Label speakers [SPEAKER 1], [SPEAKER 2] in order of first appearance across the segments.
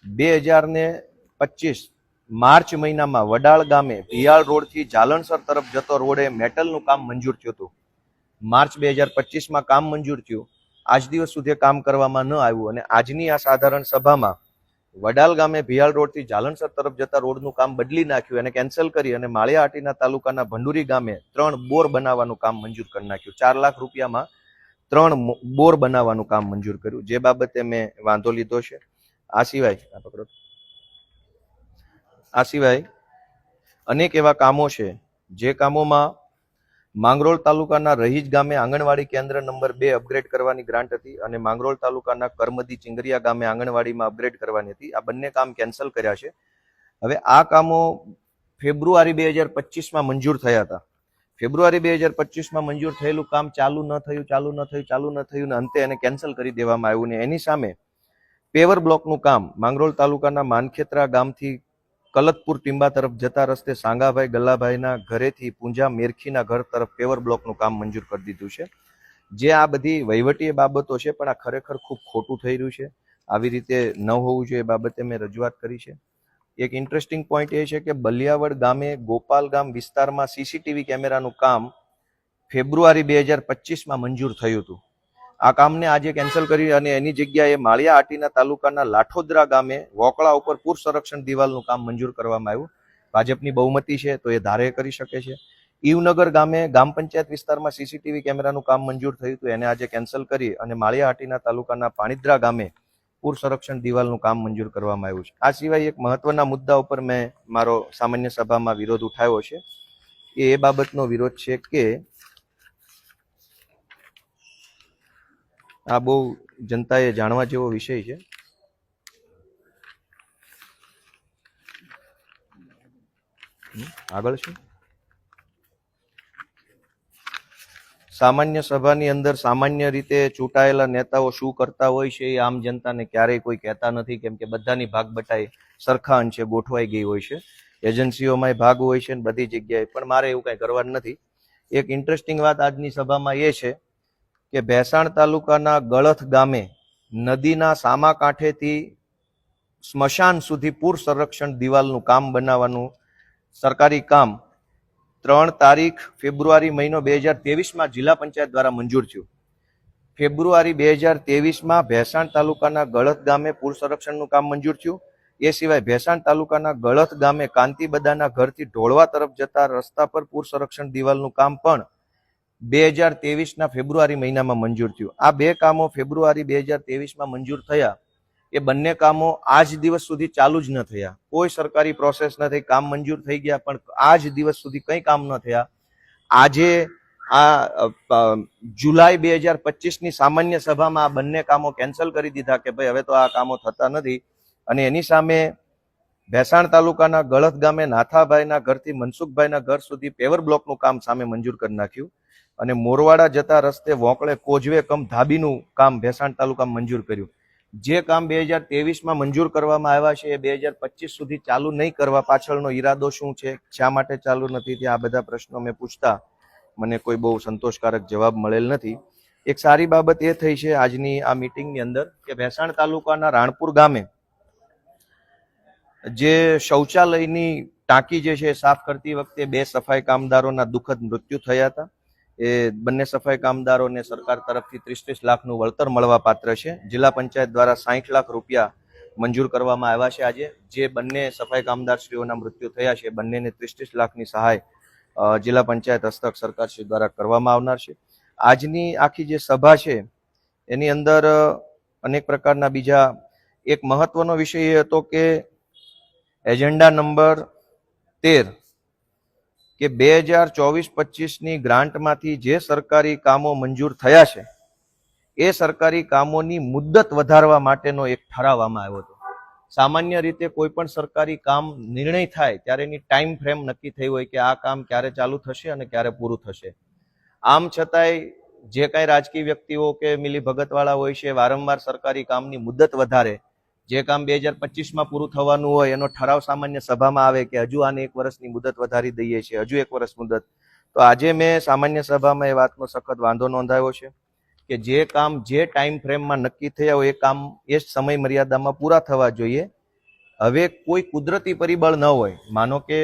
[SPEAKER 1] 2025 March મહિનામાં વડાળ ગામે ભિયાળ રોડથી જાલણસર તરફ જતો રોડે મેટલનું કામ મંજૂર થયું હતું. માર્ચ 2025માં કામ મંજૂર થયું. આજ દિવસ સુધી કામ કરવામાં ન આવ્યું અને આજની આ સાધારણ સભામાં વડાલ ગામે ભિયાળ રોડથી જાલણસર તરફ જતા રોડનું કામ બદલી નાખ્યું અને કેન્સલ કરી અને માળિયાહાટીના તાલુકાના ભંડુરી ગામે 3 બોર બનાવવાનું કામ મંજૂર કરી નાખ્યું. 4 લાખ રૂપિયામાં 3 બોર બનાવવાનું કામ મંજૂર કર્યું, જે બાબતે મેં વાંધો લીધો છે. આ સિવાય અનેક એવા કામો છે જે કામોમાં માંગરોળ તાલુકાના રહીજ ગામે આંગણવાડી કેન્દ્ર નંબર 2 અપગ્રેડ કરવાની ગ્રાન્ટ હતી અને માંગરોળ તાલુકાના કરમદી ચિંગરિયા ગામે આંગણવાડીમાં અપગ્રેડ કરવાની હતી. આ બંને કામ કેન્સલ કર્યા છે. હવે આ કામો ફેબ્રુઆરી 2025માં મંજૂર થયા હતા. ફેબ્રુઆરી 2025માં મંજૂર થયેલું કામ ચાલુ ન થયું ને અંતે એને કેન્સલ કરી દેવામાં આવ્યું ને એની સામે પેવર બ્લોકનું કામ માંગરોળ તાલુકાના માનખેત્રા ગામથી કલતપુર ટીંબા તરફ જતા રસ્તે સાંગાભાઈ ગલ્લાભાઈના ઘરેથી પૂંજા મેરખીના ઘર તરફ પેવર બ્લોકનું કામ મંજૂર કરી દીધું છે. જે આ બધી વહીવટી બાબતો છે, પણ આ ખરેખર ખૂબ ખોટું થઈ રહ્યું છે. આવી રીતે ન હોવું જોઈએ એ બાબતે મેં રજૂઆત કરી છે. એક ઇન્ટરેસ્ટિંગ પોઈન્ટ એ છે કે બલિયાવડ ગામે ગોપાલ ગામ વિસ્તારમાં સીસીટીવી કેમેરાનું કામ ફેબ્રુઆરી 2025માં મંજૂર થયું હતું. આ કામને આજે કેન્સલ કરી અને એની જગ્યાએ માળિયાહાટીના તાલુકાના લાઠોદરા ગામે વોકળા ઉપર પૂર સંરક્ષણ દિવાલનું કામ મંજૂર કરવામાં આવ્યું. ભાજપની બહુમતી છે તો એ ધારે કરી શકે છે. ઈવનગર ગામે ગ્રામ પંચાયત વિસ્તારમાં સીસીટીવી કેમેરાનું કામ મંજૂર થયું હતું, એને આજે કેન્સલ કરી અને માળિયાહાટીના તાલુકાના પાણીદ્રા ગામે પૂર સંરક્ષણ દિવાલનું કામ મંજૂર કરવામાં આવ્યું છે. આ સિવાય એક મહત્વના મુદ્દા ઉપર મેં મારો સામાન્ય સભામાં વિરોધ ઉઠાવ્યો છે. એ બાબતનો વિરોધ છે કે આ બહુ જનતાએ જાણવા જેવો વિષય છે. આગળ છે સામાન્ય સભાની અંદર સામાન્ય રીતે ચૂંટાયેલા નેતાઓ શું કરતા હોય છે એ આમ જનતાને ક્યારેય કોઈ કહેતા નથી, કેમ કે બધાની ભાગ બટાઈ સરખા અંશે ગોઠવાઈ ગઈ હોય છે. એજન્સીઓમાં ભાગ હોય છે ને બધી જગ્યાએ, પણ મારે એવું કઈ કરવાનું નથી. એક ઇન્ટરેસ્ટિંગ વાત આજની સભામાં એ છે કે ભેસાણ તાલુકાના ગળથ ગામે નદીના સામા કાંઠેથી સ્મશાન સુધી પૂર સંરક્ષણ દિવાલનું કામ બનાવવાનું સરકારી કામ 3 તારીખ ફેબ્રુઆરી મહિનો 2023માં જિલ્લા પંચાયત દ્વારા મંજૂર થયું. ફેબ્રુઆરી 2023માં ભેસાણ તાલુકાના ગળથ ગામે પૂર સંરક્ષણનું કામ મંજૂર થયું. એ સિવાય ભેસાણ તાલુકાના ગળથ ગામે કાંતિબદાના ઘરથી ઢોળવા તરફ જતા રસ્તા પર પૂર સંરક્ષણ દિવાલનું કામ પણ 2023ના ફેબ્રુઆરી મહિનામાં મંજૂર થયું. આ 2 કામો ફેબ્રુઆરી 2023માં મંજૂર થયા. એ બંને કામો આજ દિવસ સુધી ચાલુ જ ન થયા. કોઈ સરકારી પ્રોસેસ ન થઈ, કામ મંજૂર થઈ ગયા પણ આજ દિવસ સુધી કંઈ કામ ન થયા. આજે આ જુલાઈ 2025ની સામાન્ય સભામાં આ બંને કામો કેન્સલ કરી દીધા કે ભાઈ હવે તો આ કામો થતા નથી. અને એની સામે ભેસાણ તાલુકાના ગળથ ગામે નાથાભાઈના ઘરથી મનસુખભાઈના ઘર સુધી પેવર બ્લોકનું કામ સામે મંજૂર કરી નાખ્યું અને મોરવાડા જતા રસ્તે વોંકળે કોઝવે કમ ધાબીનું કામ ભેસાણ તાલુકામાં મંજૂર કર્યું. જે કામ 2023માં મંજૂર કરવામાં આવ્યા છે એ 2025 સુધી ચાલુ નહીં કરવા પાછળનો ઈરાદો શું છે, શા માટે ચાલુ નથી, આ બધા પ્રશ્નો મેં પૂછતા મને કોઈ બહુ સંતોષકારક જવાબ મળેલ નથી. એક સારી બાબત એ થઈ છે આજની આ મીટિંગની અંદર કે ભેસાણ તાલુકાના રાણપુર ગામે જે શૌચાલયની ટાંકી જે છે સાફ કરતી વખતે 2 સફાઈ કામદારોના દુઃખદ મૃત્યુ થયા હતા. એ બંને સફાઈ કામદારોને સરકાર તરફથી 30 લાખનું વળતર મળવા પાત્ર છે. જિલ્લા પંચાયત દ્વારા 60 લાખ રૂપિયા મંજૂર કરવામાં આવ્યા છે. આજે જે બંને સફાઈ કામદારશ્રીઓના મૃત્યુ થયા છે બંનેને 30 લાખની સહાય જિલ્લા પંચાયત હસ્તક સરકારશ્રી દ્વારા કરવામાં આવનાર છે. આજની આખી જે સભા છે એની અંદર અનેક પ્રકારના બીજા એક મહત્વનો વિષય એ હતો કે એજન્ડા નંબર 13 કે 2024-25ની ગ્રાન્ટમાંથી જે સરકારી કામો મંજૂર થયા છે એ સરકારી કામોની મુદ્દત વધારવા માટેનો એક ઠરાવવામાં આવ્યો હતો. સામાન્ય રીતે કોઈ પણ સરકારી કામ નિર્ણય થાય ત્યારે એની ટાઈમ ફ્રેમ નક્કી થઈ હોય કે આ કામ ક્યારે ચાલુ થશે અને ક્યારે પૂરું થશે. આમ છતાંય જે કાંઈ રાજકીય વ્યક્તિઓ કે મિલીભગતવાળા હોય છે વારંવાર સરકારી કામની મુદ્દત વધારે. જે કામ 2025માં પૂરું થવાનું હોય એનો ઠરાવ સામાન્ય સભામાં આવે કે હજુ આને 1 વર્ષની મુદત વધારી દઈએ છીએ, હજુ 1 વર્ષ મુદત. તો આજે મેં સામાન્ય સભામાં એ વાતનો સખત વાંધો નોંધાવ્યો છે કે જે કામ જે ટાઈમ ફ્રેમમાં નક્કી થયા હોય એ કામ એ સમય મર્યાદામાં પૂરા થવા જોઈએ. હવે કોઈ કુદરતી પરિબળ ન હોય, માનો કે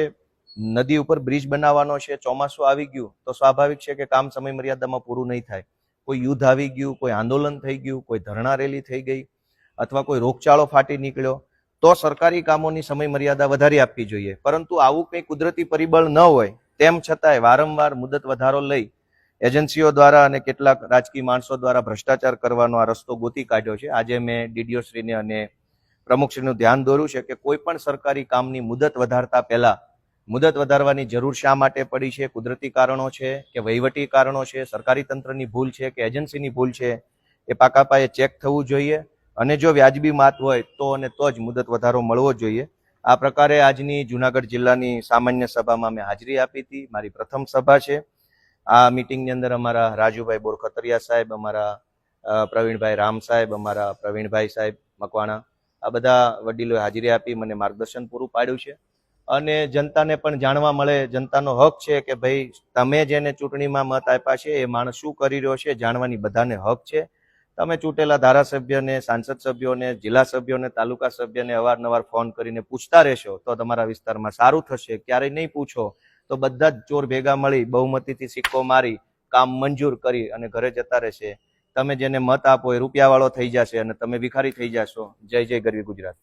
[SPEAKER 1] નદી ઉપર બ્રિજ બનાવવાનો છે, ચોમાસું આવી ગયું તો સ્વાભાવિક છે કે કામ સમય મર્યાદામાં પૂરું નહીં થાય. કોઈ યુદ્ધ આવી ગયું, કોઈ આંદોલન થઈ ગયું, કોઈ ધરણા રેલી થઈ ગઈ અથવા કોઈ રોગચાળો ફાટી નીકળ્યો તો સરકારી કામોની સમય મર્યાદા વધારી આપવી જોઈએ. પરંતુ આવું કંઈ કુદરતી પરિબળ ન હોય તેમ છતાંય વારંવાર મુદત વધારો લઈ એજન્સીઓ દ્વારા અને કેટલાક રાજકીય માણસો દ્વારા ભ્રષ્ટાચાર કરવાનો આ રસ્તો ગોતી કાઢ્યો છે. આજે મેં ડીડીઓ શ્રીને અને પ્રમુખશ્રીનું ધ્યાન દોર્યું છે કે કોઈ પણ સરકારી કામની મુદત વધારતા પહેલા મુદત વધારવાની જરૂર શા માટે પડી છે, કુદરતી કારણો છે કે વહીવટી કારણો છે, સરકારી તંત્રની ભૂલ છે કે એજન્સીની ભૂલ છે, એ પાકા પાયે ચેક થવું જોઈએ અને જો વ્યાજબી માત હોય તો અને તો જ મુદત વધારો મળવો જોઈએ. આ પ્રકારે આજની જુનાગઢ જિલ્લાની સામાન્ય સભામાં મેં હાજરી આપી હતી. મારી પ્રથમ સભા છે. આ મિટિંગની અંદર અમારા રાજુભાઈ બોરખતરિયા સાહેબ, અમારા પ્રવીણભાઈ રામ સાહેબ, અમારા પ્રવીણભાઈ સાહેબ મકવાણા, આ બધા વડીલોએ હાજરી આપી, મને માર્ગદર્શન પૂરું પાડ્યું છે. અને જનતાને પણ જાણવા મળે, જનતાનો હક છે કે ભાઈ તમે જેને ચૂંટણીમાં મત આપ્યા છે એ માણસ શું કરી રહ્યો છે જાણવાની બધાને હક છે. તમે ચૂંટેલા ધારાસભ્યને, સાંસદ સભ્યોને, જિલ્લા સભ્યોને, તાલુકા સભ્યને અવારનવાર ફોન કરીને પૂછતા રહેશો તો તમારા વિસ્તારમાં સારું થશે. ક્યારેય નહીં પૂછો તો બધા જ ચોર ભેગા મળી બહુમતીથી સિક્કો મારી કામ મંજૂર કરી અને ઘરે જતા રહેશે. તમે જેને મત આપો એ રૂપિયાવાળો થઈ જશે અને તમે ભિખારી થઈ જશો. જય જય ગરવી ગુજરાત.